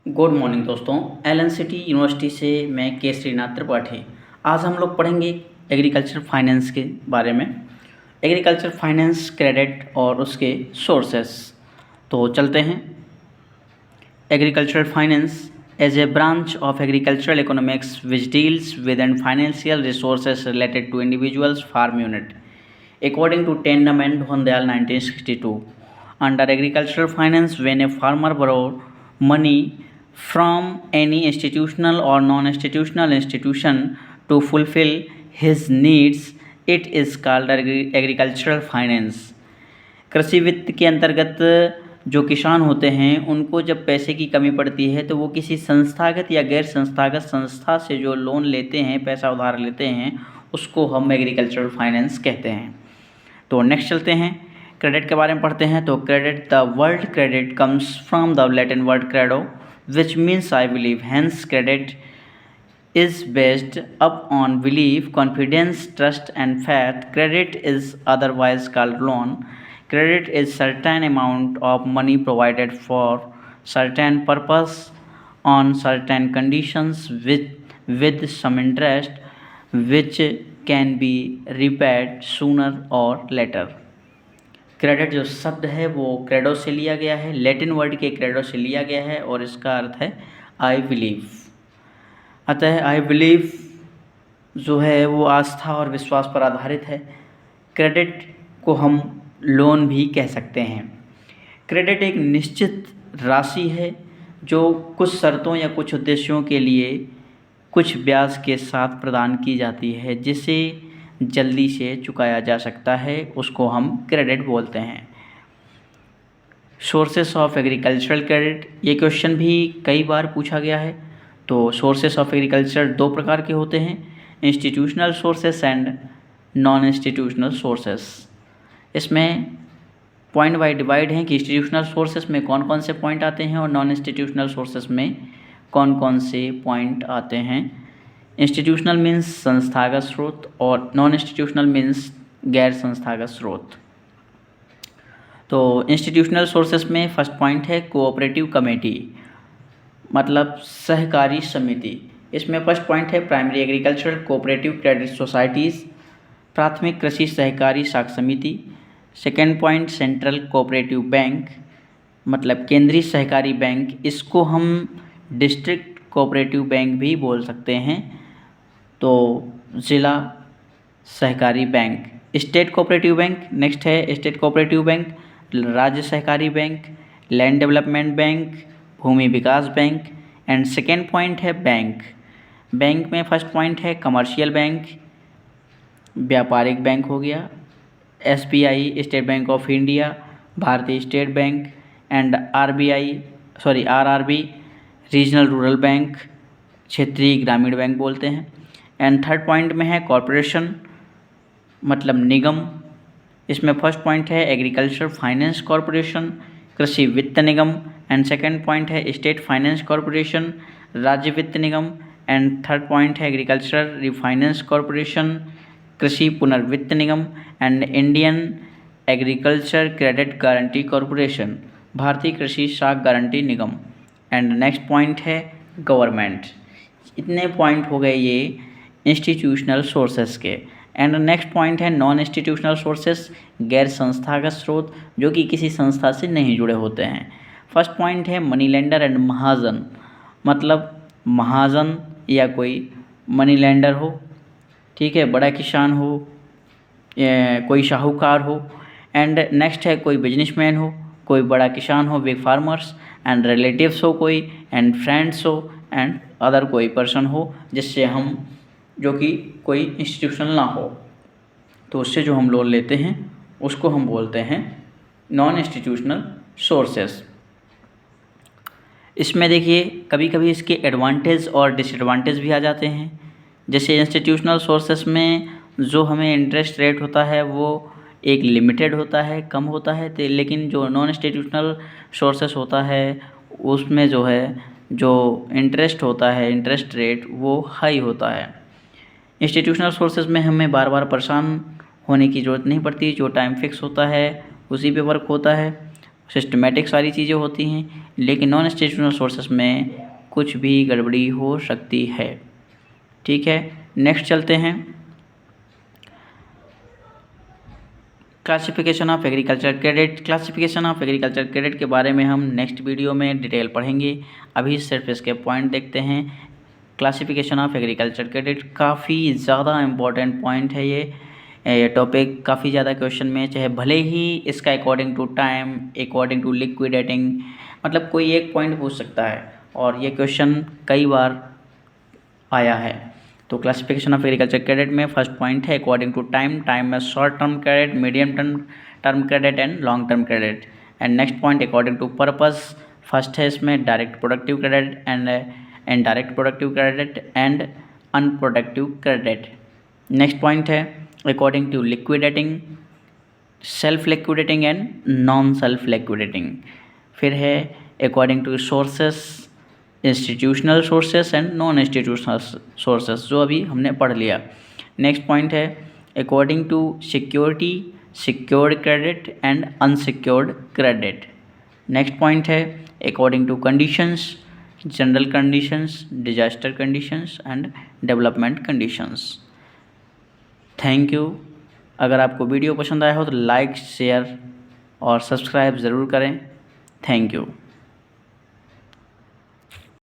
Good morning दोस्तों। LNCT university से मैं के श्रीनाथ त्रिपाठी। आज हम लोग पढ़ेंगे एग्रीकल्चर फाइनेंस के बारे में। एग्रीकल्चर फाइनेंस, क्रेडिट और उसके सोर्सेस। तो चलते हैं। Agricultural finance as a branch of agricultural economics which deals with and financial resources related to individuals farm unit according to 10 Amendment 1962. Under agricultural finance, when a farmer borrows money from any institutional or non-institutional institution to fulfill his needs, it is called agricultural finance. कृषि वित्त के अंतर्गत जो किसान होते हैं उनको जब पैसे की कमी पड़ती है तो वो किसी संस्थागत या गैर संस्थागत संस्था से जो लोन लेते हैं, पैसा उधार लेते हैं, उसको हम एग्रीकल्चरल फाइनेंस कहते हैं। तो नेक्स्ट चलते हैं, क्रेडिट के बारे में पढ़ते हैं। तो credit, the word credit comes from the Latin word credo which means I believe, hence credit is based upon belief, confidence, trust and faith. Credit is otherwise called loan. Credit is certain amount of money provided for certain purpose on certain conditions with some interest which can be repaid sooner or later. Credit जो शब्द है वो credo से लिया गया है, Latin word के credo से लिया गया है और इसका अर्थ है आई बिलीव। अतः आई बिलीव जो है वो आस्था और विश्वास पर आधारित है। क्रेडिट को हम लोन भी कह सकते हैं। क्रेडिट एक निश्चित राशि है जो कुछ शर्तों या कुछ उद्देश्यों के लिए कुछ ब्याज के साथ प्रदान की जाती है, जिसे जल्दी से चुकाया जा सकता है, उसको हम क्रेडिट बोलते हैं। सोर्सेस ऑफ एग्रीकल्चरल क्रेडिट, ये क्वेश्चन भी कई बार पूछा गया है। तो सोर्सेस ऑफ एग्रीकल्चर दो प्रकार के होते हैं, institutional sources and non institutional sources. इसमें पॉइंट वाइज डिवाइड हैं कि इंस्टीट्यूशनल सोर्सेस में कौन कौन से पॉइंट आते हैं और नॉन इंस्टीट्यूशनल सोर्सेस में कौन कौन से पॉइंट आते हैं। इंस्टीट्यूशनल मीन्स संस्थागत स्रोत और नॉन इंस्टीट्यूशनल मीन्स गैर संस्थागत स्रोत। तो इंस्टीट्यूशनल सोर्सेस में फर्स्ट पॉइंट है कोऑपरेटिव कमेटी, मतलब सहकारी समिति। इसमें फर्स्ट पॉइंट है primary agricultural cooperative credit societies, प्राथमिक कृषि सहकारी साख समिति। Second point central cooperative bank, मतलब केंद्रीय सहकारी बैंक, इसको हम डिस्ट्रिक्ट कोऑपरेटिव बैंक भी बोल सकते हैं। तो ज़िला सहकारी bank. State cooperative bank, next है स्टेट कोऑपरेटिव बैंक, राज्य सहकारी बैंक, लैंड डेवलपमेंट बैंक, भूमि विकास बैंक। एंड सेकेंड पॉइंट है बैंक। बैंक में फर्स्ट पॉइंट है कमर्शियल बैंक, व्यापारिक बैंक हो गया, SBI state bank of India, भारतीय स्टेट bank and RRB regional rural bank, क्षेत्रीय ग्रामीण बैंक बोलते हैं। एंड थर्ड पॉइंट में है कॉरपोरेशन, मतलब निगम। इसमें फर्स्ट पॉइंट है एग्रीकल्चर फाइनेंस कॉरपोरेशन, कृषि वित्त निगम। एंड सेकेंड पॉइंट है स्टेट फाइनेंस कॉरपोरेशन, राज्य वित्त निगम। एंड थर्ड पॉइंट है एग्रीकल्चर रिफाइनेंस कॉरपोरेशन, कृषि पुनर्वित्त निगम। And Indian agriculture credit guarantee corporation, भारतीय कृषि साख गारंटी निगम। एंड नेक्स्ट पॉइंट है गवर्नमेंट। इतने पॉइंट हो गए ये इंस्टीट्यूशनल सोर्सेस के। एंड नेक्स्ट पॉइंट है नॉन इंस्टीट्यूशनल सोर्सेस, गैर संस्थागत स्रोत जो कि किसी संस्था से नहीं जुड़े होते हैं। फर्स्ट पॉइंट है मनी लेंडर एंड महाजन, मतलब महाजन या कोई मनी लेंडर हो, ठीक है, बड़ा किसान हो, कोई शाहूकार हो। एंड नेक्स्ट है कोई बिजनेसमैन हो, कोई बड़ा किसान हो, बिग फार्मर्स। एंड रिलेटिव्स हो कोई, एंड फ्रेंड्स हो, एंड अदर कोई पर्सन हो जिससे हम, जो कि कोई इंस्टीट्यूशनल ना हो, तो उससे जो हम लोन लेते हैं उसको हम बोलते हैं नॉन इंस्टीट्यूशनल सोर्सेस। इसमें देखिए कभी कभी इसके एडवांटेज और डिसएडवांटेज भी आ जाते हैं। जैसे इंस्टीट्यूशनल सोर्सेस में जो हमें इंटरेस्ट रेट होता है वो एक लिमिटेड होता है, कम होता है, तो लेकिन जो नॉन इंस्टीट्यूशनल सोर्सेस होता है उसमें जो है जो इंटरेस्ट होता है, इंटरेस्ट रेट, वो हाई होता है। इंस्टीट्यूशनल सोर्सेज में हमें बार बार परेशान होने की ज़रूरत नहीं पड़ती, जो टाइम फिक्स होता है उसी पे वर्क होता है। सिस्टमेटिक सारी चीज़ें होती हैं, लेकिन नॉन इंस्टीट्यूशनल सोर्सेस में कुछ भी गड़बड़ी हो सकती है। ठीक है, नेक्स्ट चलते हैं। Classification of agriculture credit. Classification of agriculture credit के बारे में हम नेक्स्ट वीडियो में डिटेल पढ़ेंगे। अभी सिर्फ इसके पॉइंट देखते हैं। क्लासिफिकेशन ऑफ एग्रीकल्चर क्रेडिट काफ़ी ज़्यादा इम्पॉर्टेंट पॉइंट है। ये टॉपिक काफ़ी ज़्यादा क्वेश्चन में, चाहे भले ही इसका according to time, according to liquidating, मतलब कोई एक पॉइंट पूछ सकता है, और ये क्वेश्चन कई बार आया है। तो क्लासिफिकेशन ऑफ एग्रीकल्चर क्रेडिट में फर्स्ट पॉइंट है अकॉर्डिंग टू टाइम। टाइम में short term credit, medium term credit and long term credit. And next point according to purpose. First है इसमें direct productive credit and indirect productive credit and unproductive credit. Next point है according to liquidating, self liquidating and non self liquidating. फिर है according to sources, institutional sources and non institutional sources, जो अभी हमने पढ़ लिया। नेक्स्ट पॉइंट है according to security, secured credit and unsecured credit. Next point है according to conditions, general conditions, disaster conditions and development conditions. Thank you. अगर आपको video पसंद आया हो तो लाइक, शेयर और सब्सक्राइब ज़रूर करें। Thank you.